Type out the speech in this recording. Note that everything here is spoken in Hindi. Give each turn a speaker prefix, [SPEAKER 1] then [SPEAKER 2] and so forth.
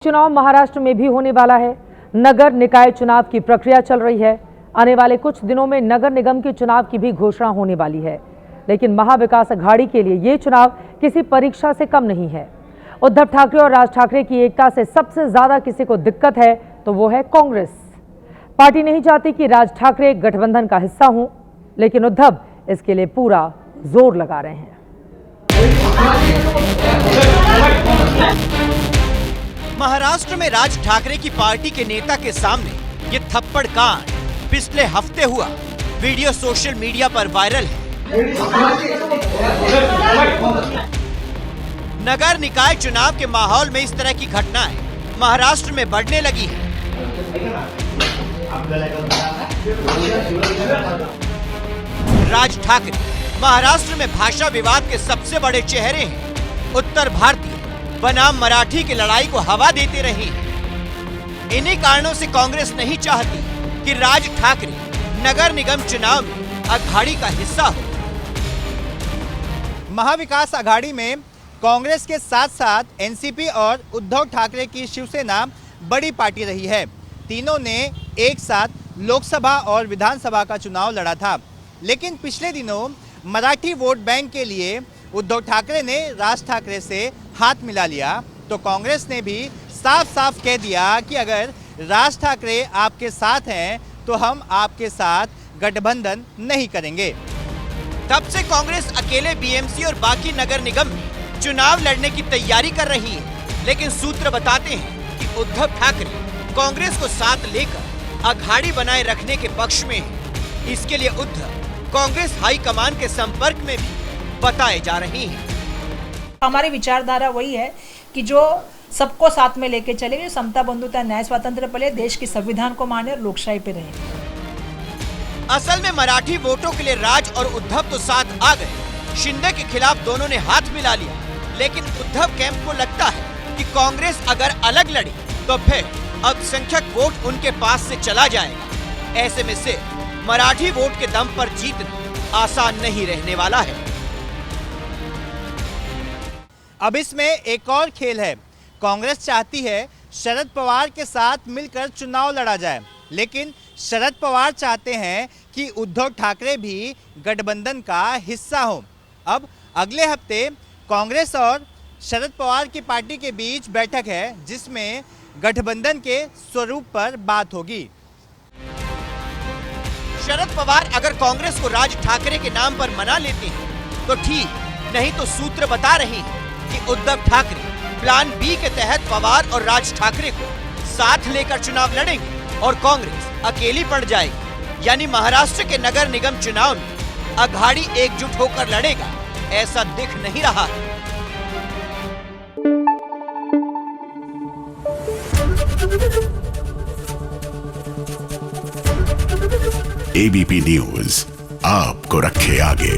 [SPEAKER 1] चुनाव महाराष्ट्र में भी होने वाला है। नगर निकाय चुनाव की प्रक्रिया चल रही है। आने वाले कुछ दिनों में नगर निगम के चुनाव की भी घोषणा होने वाली है। लेकिन महाविकास अघाड़ी के लिए ये चुनाव किसी परीक्षा से कम नहीं है। उद्धव ठाकरे और राज ठाकरे की एकता से सबसे ज्यादा किसी को दिक्कत है तो वो है कांग्रेस। पार्टी नहीं चाहती कि राज ठाकरे गठबंधन का हिस्सा हों, लेकिन उद्धव इसके लिए पूरा जोर लगा रहे हैं।
[SPEAKER 2] महाराष्ट्र में राज ठाकरे की पार्टी के नेता के सामने ये थप्पड़ कांड पिछले हफ्ते हुआ वीडियो सोशल मीडिया पर वायरल है। नगर निकाय चुनाव के माहौल में इस तरह की घटनाएं महाराष्ट्र में बढ़ने लगी है। राज ठाकरे महाराष्ट्र में भाषा विवाद के सबसे बड़े चेहरे हैं। उत्तर भारतीय बनाम मराठी की लड़ाई को हवा देते रहे हैं। इन्हीं कारणों से कांग्रेस नहीं चाहती कि राज ठाकरे नगर निगम चुनाव में अघाड़ी का हिस्सा हो। महाविकास अघाड़ी में कांग्रेस के साथ साथ एनसीपी और उद्धव ठाकरे की शिवसेना बड़ी पार्टी रही है। तीनों ने एक साथ लोकसभा और विधानसभा का चुनाव लड़ा था, लेकिन पिछले दिनों मराठी वोट बैंक के लिए उद्धव ठाकरे ने राज ठाकरे से हाथ मिला लिया, तो कांग्रेस ने भी साफ साफ कह दिया कि अगर राज ठाकरे आपके साथ हैं तो हम आपके साथ गठबंधन नहीं करेंगे। तब से कांग्रेस अकेले बीएमसी और बाकी नगर निगम में चुनाव लड़ने की तैयारी कर रही है, लेकिन सूत्र बताते हैं कि उद्धव ठाकरे कांग्रेस को साथ लेकर अघाड़ी बनाए रखने के पक्ष में है। इसके लिए उद्धव कांग्रेस हाईकमान के संपर्क में भी बताए जा रही हैं।
[SPEAKER 3] हमारी विचारधारा वही है कि जो सबको साथ में लेके चले, जो समता बंधुता न्याय स्वातंत्र्य पहले देश के संविधान को माने और लोकशाही पे रहे।
[SPEAKER 2] असल में मराठी वोटों के लिए राज और उद्धव तो साथ आ गए। शिंदे के खिलाफ दोनों ने हाथ मिला लिया, लेकिन उद्धव कैंप को लगता है कि कांग्रेस अगर अलग लड़ी तो फिर अल्पसंख्यक वोट उनके पास से चला जाएगा। ऐसे में से मराठी वोट के दम पर जीतना आसान नहीं रहने वाला है। अब इसमें एक और खेल है। कांग्रेस चाहती है शरद पवार के साथ मिलकर चुनाव लड़ा जाए, लेकिन शरद पवार चाहते हैं कि उद्धव ठाकरे भी गठबंधन का हिस्सा हो। अब अगले हफ्ते कांग्रेस और शरद पवार की पार्टी के बीच बैठक है, जिसमें गठबंधन के स्वरूप पर बात होगी। शरद पवार अगर कांग्रेस को राज ठाकरे के नाम पर मना लेते हैं तो ठीक, नहीं तो सूत्र बता रहे हैं कि उद्धव ठाकरे प्लान बी के तहत पवार और राज ठाकरे को साथ लेकर चुनाव लड़ेंगे और कांग्रेस अकेली पड़ जाएगी। यानी महाराष्ट्र के नगर निगम चुनाव में अघाड़ी एकजुट होकर लड़ेगा, ऐसा दिख नहीं रहा है।
[SPEAKER 4] एबीपी न्यूज आपको रखे आगे।